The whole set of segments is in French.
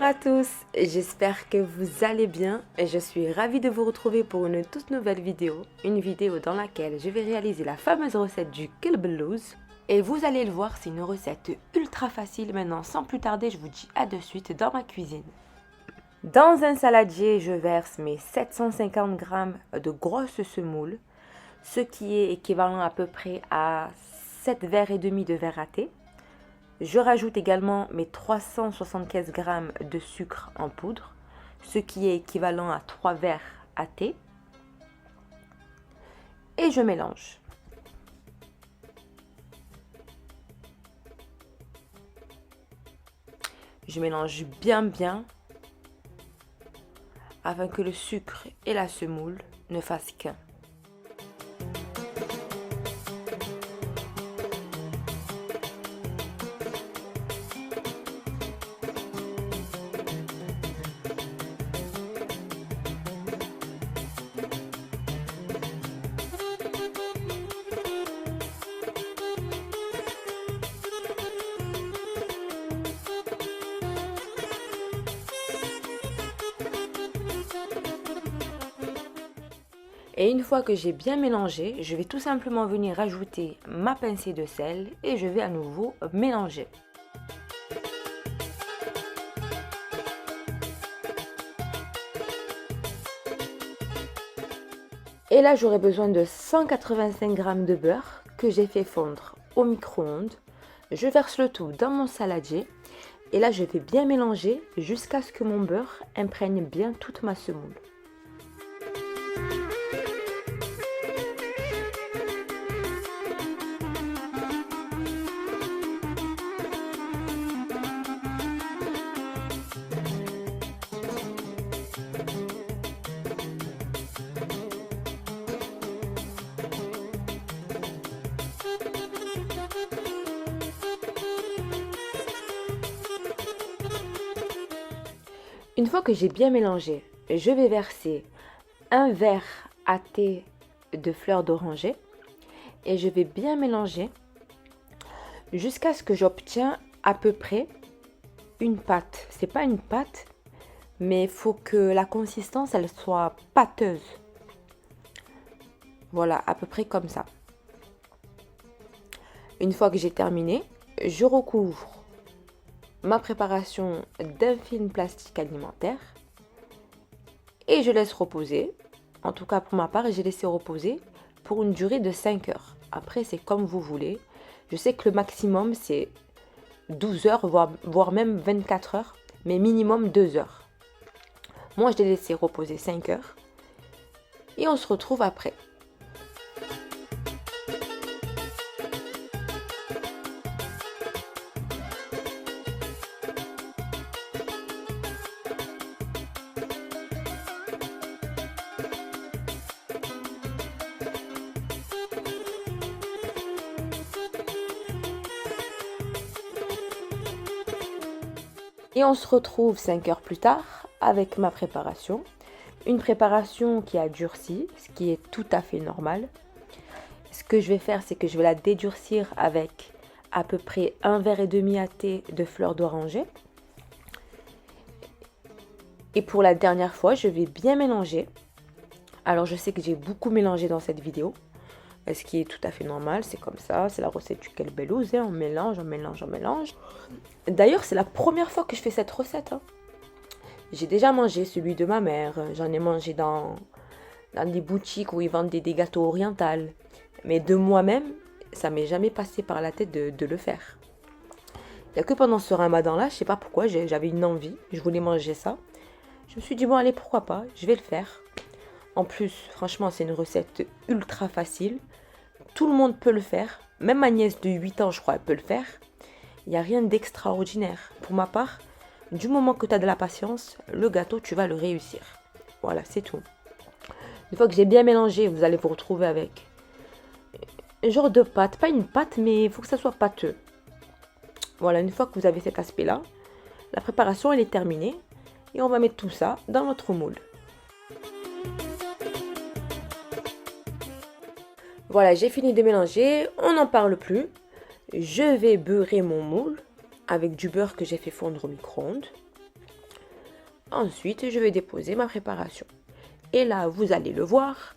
à tous, j'espère que vous allez bien et je suis ravie de vous retrouver pour une toute nouvelle vidéo. Une vidéo dans laquelle je vais réaliser la fameuse recette du Kilbelows. Et vous allez le voir, c'est une recette ultra facile. Maintenant, sans plus tarder, je vous dis à de suite dans ma cuisine. Dans un saladier, je verse mes 750 g de grosses semoules, ce qui est équivalent à peu près à 7 verres et demi de verre à thé. Je rajoute également mes 375 g de sucre en poudre, ce qui est équivalent à 3 verres à thé. Et je mélange. Je mélange bien afin que le sucre et la semoule ne fassent qu'un. Et une fois que j'ai bien mélangé, je vais tout simplement venir rajouter ma pincée de sel et je vais à nouveau mélanger. Et là, j'aurai besoin de 185 g de beurre que j'ai fait fondre au micro-ondes. Je verse le tout dans mon saladier et là, je vais bien mélanger jusqu'à ce que mon beurre imprègne bien toute ma semoule. Une fois que j'ai bien mélangé, je vais verser un verre à thé de fleurs d'oranger et je vais bien mélanger jusqu'à ce que j'obtiens à peu près une pâte. C'est pas une pâte, mais il faut que la consistance elle soit pâteuse. Voilà, à peu près comme ça. Une fois que j'ai terminé, je recouvre ma préparation d'un film plastique alimentaire et je laisse reposer. En tout cas pour ma part, j'ai laissé reposer pour une durée de 5 heures. Après, c'est comme vous voulez. Je sais que le maximum c'est 12 heures, voire même 24 heures, mais minimum 2 heures. Moi, je l'ai laissé reposer 5 heures et on se retrouve après. Et on se retrouve 5 heures plus tard avec ma préparation. Une préparation qui a durci, ce qui est tout à fait normal. Ce que je vais faire, c'est que je vais la dédurcir avec à peu près un verre et demi à thé de fleurs d'oranger. Et pour la dernière fois, je vais bien mélanger. Alors je sais que j'ai beaucoup mélangé dans cette vidéo, ce qui est tout à fait normal, c'est comme ça, c'est la recette du Kilbelows, on mélange. D'ailleurs, c'est la première fois que je fais cette recette. J'ai déjà mangé celui de ma mère, j'en ai mangé dans des boutiques où ils vendent des gâteaux orientaux. Mais de moi-même, ça m'est jamais passé par la tête de le faire. Il n'y a que pendant ce ramadan-là, je sais pas pourquoi, j'avais une envie, je voulais manger ça. Je me suis dit, bon allez, pourquoi pas, je vais le faire. En plus, franchement, c'est une recette ultra facile. Tout le monde peut le faire. Même ma nièce de 8 ans, je crois, elle peut le faire. Il n'y a rien d'extraordinaire. Pour ma part, du moment que tu as de la patience, le gâteau, tu vas le réussir. Voilà, c'est tout. Une fois que j'ai bien mélangé, vous allez vous retrouver avec un genre de pâte. Pas une pâte, mais il faut que ça soit pâteux. Voilà, une fois que vous avez cet aspect-là, la préparation, elle est terminée. Et on va mettre tout ça dans notre moule. Voilà, j'ai fini de mélanger, on n'en parle plus. Je vais beurrer mon moule avec du beurre que j'ai fait fondre au micro-ondes. Ensuite, je vais déposer ma préparation. Et là, vous allez le voir,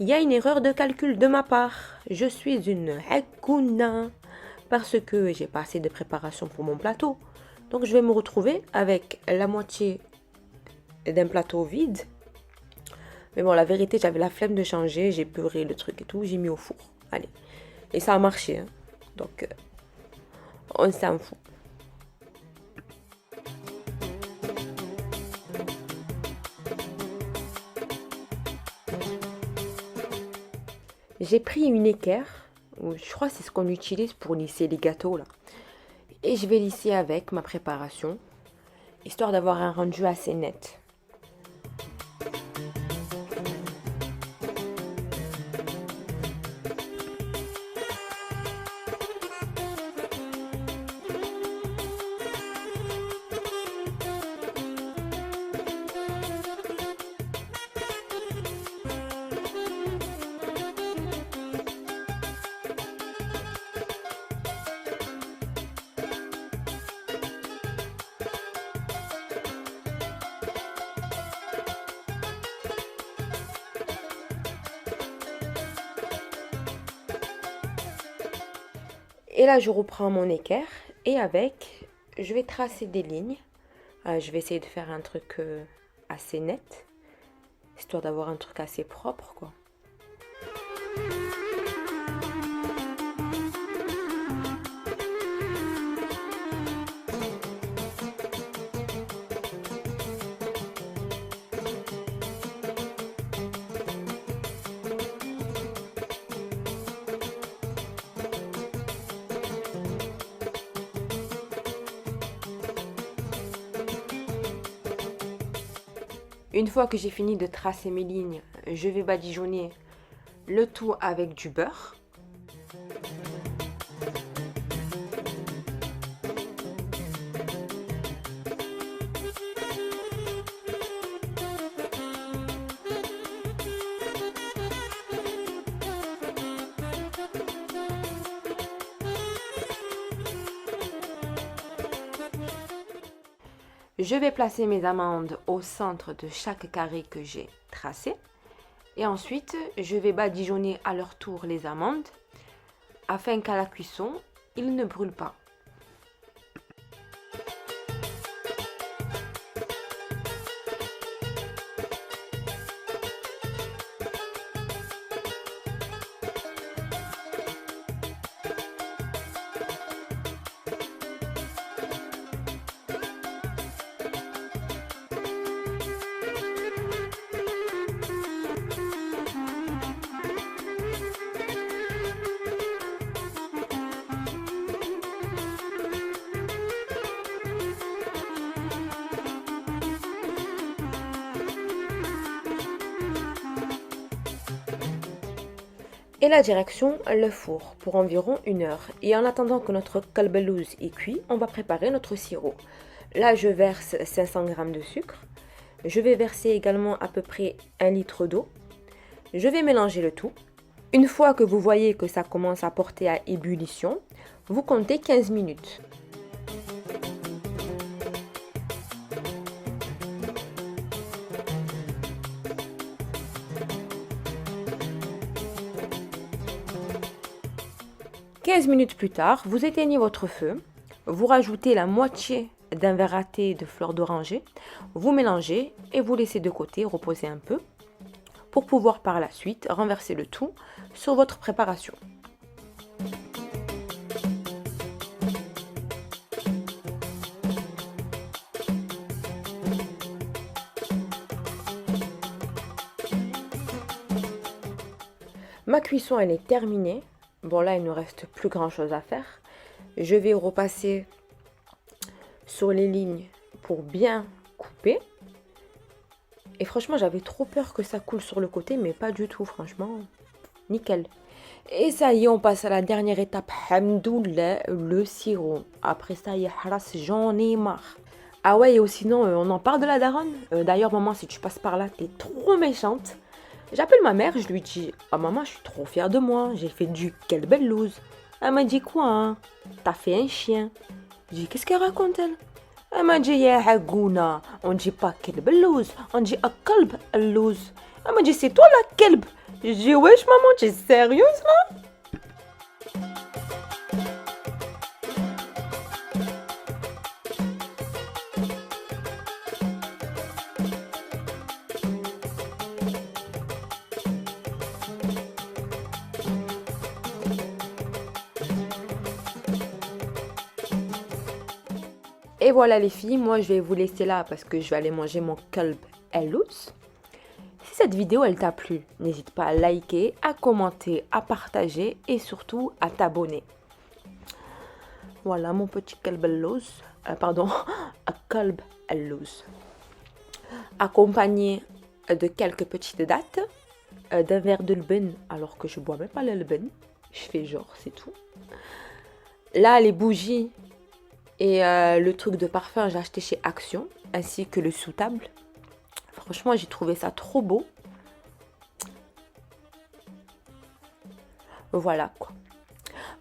il y a une erreur de calcul de ma part. Je suis une hakouna parce que j'ai pas assez de préparation pour mon plateau. Donc je vais me retrouver avec la moitié d'un plateau vide. Mais bon, la vérité, j'avais la flemme de changer, j'ai beurré le truc et tout, j'ai mis au four. Allez. Et ça a marché, hein. Donc, on s'en fout. J'ai pris une équerre, je crois que c'est ce qu'on utilise pour lisser les gâteaux là. Et je vais lisser avec ma préparation, histoire d'avoir un rendu assez net. Et là, je reprends mon équerre et avec, je vais tracer des lignes. Je vais essayer de faire un truc assez net, histoire d'avoir un truc assez propre, quoi. Une fois que j'ai fini de tracer mes lignes, je vais badigeonner le tout avec du beurre. Je vais placer mes amandes au centre de chaque carré que j'ai tracé. Et ensuite, je vais badigeonner à leur tour les amandes afin qu'à la cuisson, ils ne brûlent pas. Et la direction, le four, pour environ 1 heure. Et en attendant que notre kalbelouz est cuit, on va préparer notre sirop. Là, je verse 500 g de sucre. Je vais verser également à peu près 1 litre d'eau. Je vais mélanger le tout. Une fois que vous voyez que ça commence à porter à ébullition, vous comptez 15 minutes. « 15 minutes plus tard, vous éteignez votre feu, vous rajoutez la moitié d'un verre à thé de fleur d'oranger, vous mélangez et vous laissez de côté reposer un peu pour pouvoir par la suite renverser le tout sur votre préparation. Ma cuisson elle est terminée. Bon là il ne reste plus grand chose à faire. Je vais repasser sur les lignes pour bien couper. Et franchement j'avais trop peur que ça coule sur le côté, mais pas du tout, franchement nickel. Et ça y est, on passe à la dernière étape, hamdoulah, le sirop. Après ça y est, j'en ai marre. Ah ouais, et sinon on en parle de la daronne. D'ailleurs maman, si tu passes par là, t'es trop méchante. J'appelle ma mère, je lui dis « Oh maman, je suis trop fière de moi, j'ai fait du quelle belle loose ». Elle m'a dit « Quoi hein? T'as fait un chien ?» Je dis « Qu'est-ce qu'elle raconte elle ?» اما جي يا حقونة on dit pas كلب اللوز on dit الكلب اللوز اما جي c'est toi la كلب جي wesh maman tu es sérieuse là. Et voilà les filles, moi je vais vous laisser là parce que je vais aller manger mon kalb el-lous. Si cette vidéo elle t'a plu, n'hésite pas à liker, à commenter, à partager et surtout à t'abonner. Voilà mon petit kalb el-lous, pardon, un kalb el-lous. Accompagné de quelques petites dattes, d'un verre de lben alors que je bois même pas le lben, je fais genre c'est tout. Là les bougies et le truc de parfum, j'ai acheté chez Action, ainsi que le sous-table. Franchement, j'ai trouvé ça trop beau. Voilà quoi.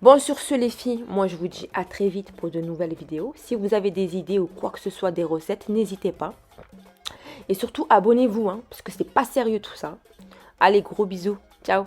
Bon, sur ce les filles, moi je vous dis à très vite pour de nouvelles vidéos. Si vous avez des idées ou quoi que ce soit, des recettes, n'hésitez pas. Et surtout, abonnez-vous, hein, parce que c'est pas sérieux tout ça. Allez, gros bisous. Ciao.